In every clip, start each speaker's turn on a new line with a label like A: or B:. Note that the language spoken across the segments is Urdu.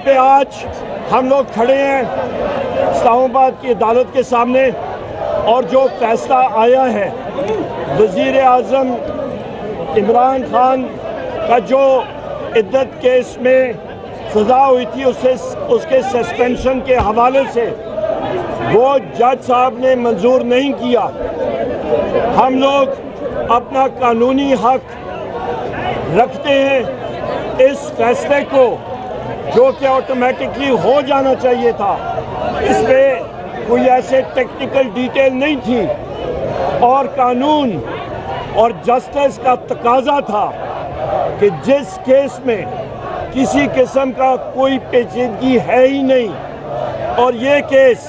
A: پہ آج ہم لوگ کھڑے ہیں اسلام آباد کی عدالت کے سامنے، اور جو فیصلہ آیا ہے وزیر اعظم عمران خان کا جو عدت کیس میں سزا ہوئی تھی اس کے سسپینشن کے حوالے سے، وہ جج صاحب نے منظور نہیں کیا۔ ہم لوگ اپنا قانونی حق رکھتے ہیں اس فیصلے کو، جو کہ آٹومیٹکلی ہو جانا چاہیے تھا۔ اس پہ کوئی ایسے ٹیکنیکل ڈیٹیل نہیں تھی، اور قانون اور جسٹس کا تقاضا تھا کہ جس کیس میں کسی قسم کا کوئی پیچیدگی ہے ہی نہیں، اور یہ کیس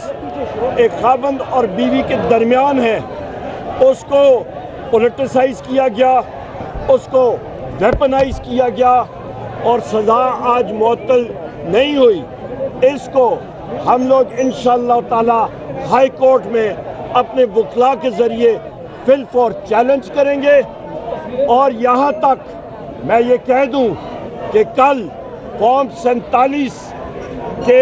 A: ایک خاوند اور بیوی کے درمیان ہے، اس کو پولیٹیسائز کیا گیا، اس کو ویپنائز کیا گیا، اور سزا آج معطل نہیں ہوئی۔ اس کو ہم لوگ انشاءاللہ تعالی ہائی کورٹ میں اپنے وکلاء کے ذریعے فل فور چیلنج کریں گے، اور یہاں تک میں یہ کہہ دوں کہ کل فارم 47 کے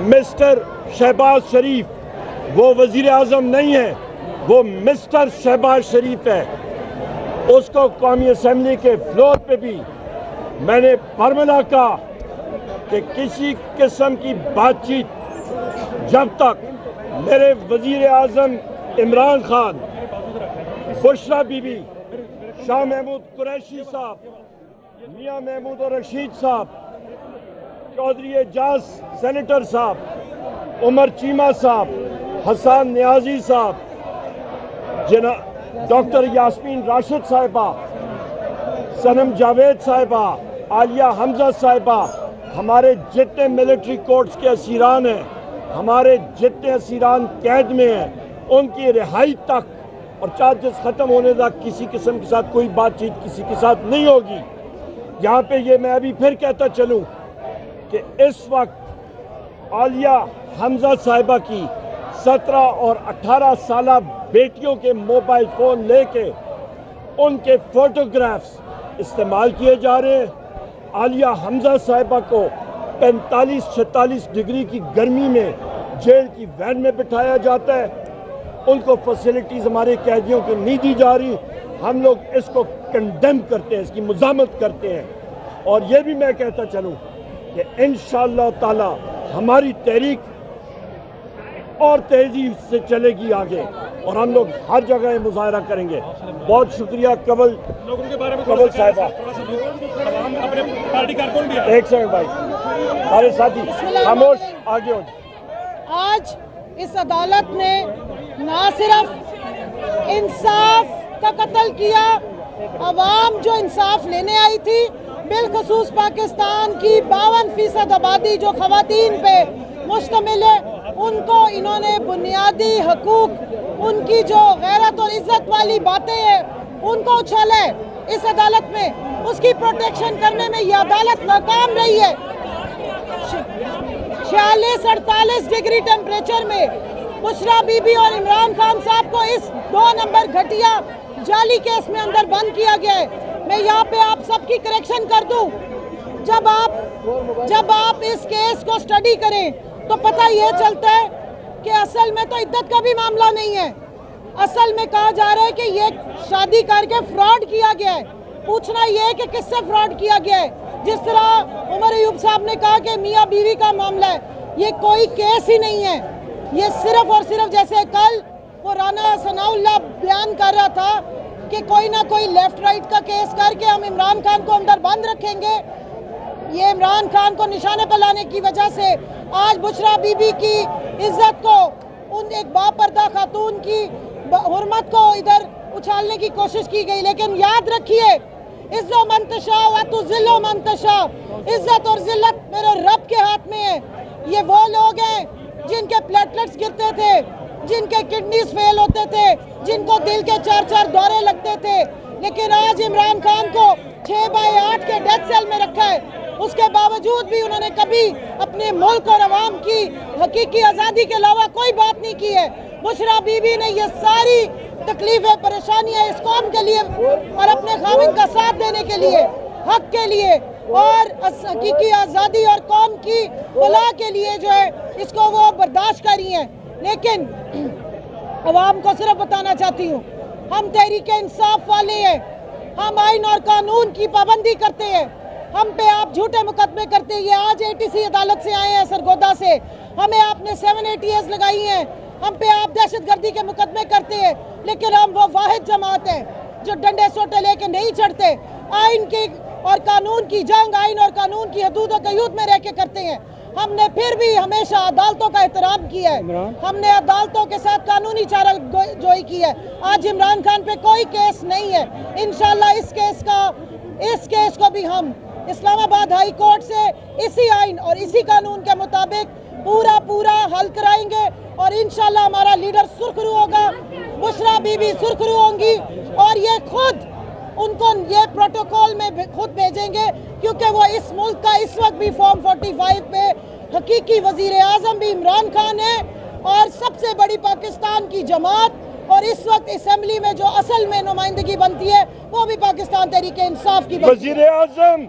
A: مسٹر شہباز شریف وہ وزیر اعظم نہیں ہے، وہ مسٹر شہباز شریف ہے۔ اس کو قومی اسمبلی کے فلور پہ بھی میں نے فارمولا کہا کہ کسی قسم کی بات چیت جب تک میرے وزیر اعظم عمران خان، بشرا بی بی، شاہ محمود قریشی صاحب، میاں محمود رشید صاحب، چودھری اعجاز سینیٹر صاحب، عمر چیمہ صاحب، حسان نیازی صاحب، ڈاکٹر یاسمین راشد صاحبہ، صنم جاوید صاحبہ، عالیہ حمزہ صاحبہ، ہمارے جتنے ملٹری کورٹس کے اسیران ہیں، ہمارے جتنے اسیران قید میں ہیں، ان کی رہائی تک اور چارجز ختم ہونے تک کسی قسم کے ساتھ کوئی بات چیت کسی کے ساتھ نہیں ہوگی۔ یہاں پہ یہ میں ابھی پھر کہتا چلوں کہ اس وقت عالیہ حمزہ صاحبہ کی 17 اور 18 سالہ بیٹیوں کے موبائل فون لے کے ان کے فوٹوگرافز استعمال کیے جا رہے ہیں۔ عالیہ حمزہ صاحبہ کو 45-46 ڈگری کی گرمی میں جیل کی وین میں بٹھایا جاتا ہے، ان کو فیسلٹیز ہمارے قیدیوں کو نہیں دی جا رہی۔ ہم لوگ اس کو کنڈیم کرتے ہیں، اس کی مذمت کرتے ہیں، اور یہ بھی میں کہتا چلوں کہ انشاءاللہ تعالی ہماری تحریک اور تیزی سے چلے گی آگے، اور ہم لوگ ہر جگہ مظاہرہ کریں گے۔ بہت شکریہ قبل صاحبہ۔ ایک سیکنڈ بھائی، سارے ساتھی خاموش، آگے ہو۔
B: آج اس عدالت نے نہ صرف انصاف کا قتل کیا، عوام جو انصاف لینے آئی تھی، بالخصوص پاکستان کی 52% آبادی جو خواتین پہ مشتمل ہے، ان کو انہوں نے بنیادی حقوق، ان کی جو غیرت اور عزت والی باتیں ہیں، ان کو اچھالا ہے اس عدالت میں۔ اس کی پروٹیکشن کرنے میں یہ عدالت ناکام رہی ہے۔ 46-48 ڈگری ٹیمپریچر میں بشرا بی بی اور عمران خان صاحب کو اس 2 نمبر گھٹیا جعلی کیس میں اندر بند کیا گیا ہے۔ میں یہاں پہ آپ سب کی کریکشن کر دوں، جب آپ اس کیس کو سٹڈی کریں تو پتہ یہ چلتا ہے کہ اصل میں تو عدت کا بھی معاملہ نہیں ہے۔ اصل میں کہا جا رہا ہے کہ یہ شادی کر کے فراڈ کیا گیا ہے۔ پوچھنا یہ ہے کہ کس سے فراڈ کیا گیا ہے؟ جس طرح عمر ایوب صاحب نے کہا کہ میاں بیوی کا معاملہ ہے، یہ کوئی کیس ہی نہیں ہے۔ یہ صرف اور صرف جیسے کل وہ رانا ثناء اللہ بیان کر رہا تھا کہ کوئی نہ کوئی لیفٹ رائٹ کا کیس کر کے ہم عمران خان کو اندر بند رکھیں گے، یہ عمران خان کو نشانے پر لانے کی وجہ سے آج بشرا بی بی کی عزت کو، ان ایک باپردہ خاتون کی حرمت کو ادھر اچھالنے کی کوشش کی گئی۔ لیکن یاد رکھیے، عزت و منتشا و تذل و منتشا، عزت اور ذلت میرے رب کے ہاتھ میں ہے۔ یہ وہ لوگ ہیں جن کے پلیٹلیٹس گرتے تھے، جن کے کڈنیز فیل ہوتے تھے، جن کو دل کے 4 دورے لگتے تھے، لیکن آج عمران خان کو 6/8 کے ڈیتھ سیل میں رکھا ہے۔ اس کے باوجود بھی انہوں نے کبھی اپنے ملک اور عوام کی حقیقی آزادی کے علاوہ کوئی بات نہیں کی ہے۔ بشرا بی بی نے یہ ساری تکلیفیں، پریشانیاں اس قوم کے لیے اور اپنے خاوند کا ساتھ دینے کے لیے، حق کے لیے اور حقیقی آزادی اور قوم کی فلاح کے لیے جو ہے اس کو وہ برداشت کر رہی ہیں. لیکن عوام کو صرف بتانا چاہتی ہوں, ہم تحریک انصاف والے ہیں, ہم آئین اور قانون کی پابندی کرتے ہیں. ہم پہ آپ جھوٹے مقدمے کرتے ہیں. یہ آج ATC عدالت سے آئے ہیں سرگودا سے, ہمیں آپ نے 780S لگائی ہیں, ہم پہ آپ دہشت گردی کے مقدمے کرتے ہیں. لیکن ہم وہ واحد جماعت ہیں جو ڈنڈے سوٹے لے کے نہیں چڑھتے. آئین کی اور قانون کی جنگ آئین اور قانون کی حدود و قیود میں رہ کے کرتے ہیں. ہم نے پھر بھی ہمیشہ عدالتوں کا احترام کیا ہے, ہم نے عدالتوں کے ساتھ قانونی چارہ جوئی کی ہے. آج عمران خان پہ کوئی کیس نہیں ہے. انشاءاللہ اس کیس کو بھی ہم اسلام آباد ہائی کورٹ سے اسی آئین اور اسی قانون کے مطابق پورا حل کرائیں گے. اور انشاءاللہ ہمارا لیڈر سرخرو ہوگا, بشرا بی بی سرخرو ہوں گی, اور یہ خود ان کو یہ پروٹوکول میں خود بھیجیں گے, کیونکہ وہ اس ملک کا اس وقت بھی فارم 45 پہ حقیقی وزیر اعظم بھی عمران خان ہے, اور سب سے بڑی پاکستان کی جماعت, اور اس وقت اسمبلی میں جو اصل میں نمائندگی بنتی ہے وہ بھی پاکستان تحریک انصاف کی بنتی ہے.
A: وزیر اعظم